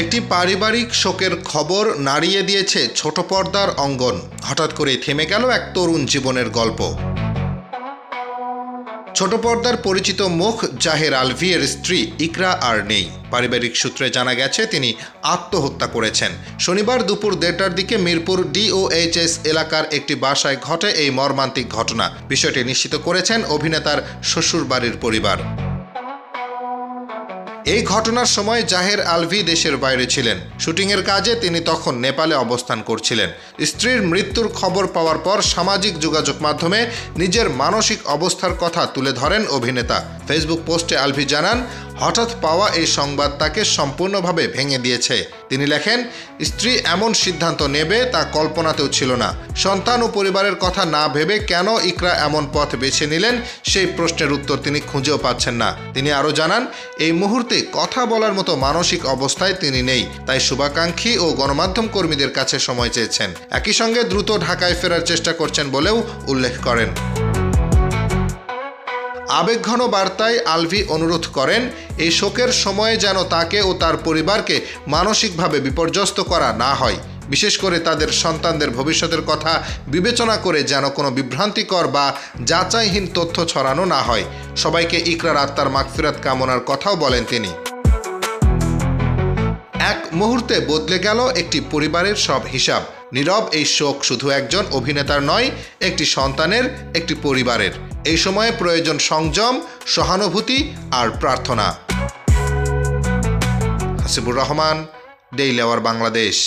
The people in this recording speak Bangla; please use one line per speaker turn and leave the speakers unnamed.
একটি পারিবারিক শোকের খবর নাড়িয়ে দিয়েছে ছোট পর্দার অঙ্গন। হঠাৎ করে থেমে গেল এক তরুণ জীবনের গল্প। ছোট পর্দার পরিচিত মুখ জাহের আলভির স্ত্রী ইকরা আর নেই। পারিবারিক সূত্রে জানা গেছে তিনি আত্মহত্যা করেছেন। শনিবার দুপুর 1:30টার দিকে মিরপুর DOHS এলাকার একটি বাসায় ঘটে এই মর্মান্তিক ঘটনা। বিষয়টি নিশ্চিত করেছেন অভিনেতার শ্বশুরবাড়ির পরিবার। এই ঘটনার সময় জাহের আলভি দেশের বাইরে ছিলেন। শুটিংয়ের কাজে তিনি তখন নেপালে অবস্থান করছিলেন। স্ত্রীর মৃত্যুর খবর পাওয়ার পর সামাজিক যোগাযোগ মাধ্যমে নিজের মানসিক অবস্থার কথা তুলে ধরেন অভিনেতা। ফেসবুক পোস্টে আলভি জানান, হঠাৎ পাওয়া এই সংবাদ তাকে সম্পূর্ণভাবে ভেঙে দিয়েছে। তিনি লেখেন, স্ত্রী এমন সিদ্ধান্ত নেবে তা কল্পনাতেও ছিল না। সন্তান ও পরিবারের কথা না ভেবে কেন ইকরা এমন পথ বেছে নিলেন সেই প্রশ্নের উত্তর তিনি খুঁজেও পাচ্ছেন না। তিনি আরও জানান, এই মুহূর্তে কথা বলার মতো মানসিক অবস্থায় তিনি নেই, তাই শুভাকাঙ্ক্ষী ও গণমাধ্যম কর্মীদের কাছে সময় চেয়েছেন। একই সঙ্গে দ্রুত ঢাকায় ফেরার চেষ্টা করছেন বলেও উল্লেখ করেন। আবেগঘন বার্তায় আলভি অনুরোধ করেন, এই শোকের সময়ে যেন তাকে ও তার পরিবারকে মানসিকভাবে বিপর্যস্ত করা না হয়। বিশেষ করে তাদের সন্তানদের ভবিষ্যতের কথা বিবেচনা করে যেন কোনো বিভ্রান্তিকর বা যাচাইহীন তথ্য ছড়ানো না হয়। সবাইকে ইকরার আত্মার মাগফিরাত কামনার কথাও বলেন তিনি। এক মুহূর্তে বদলে গেল একটি পরিবারের সব হিসাব। নীরব এই শোক শুধু একজন অভিনেতার নয়, একটি সন্তানের, একটি পরিবারের। এই সময়ে প্রয়োজন সংযম, সহানুভূতি আর প্রার্থনা। Hasibur Rahman, daily our Bangladesh.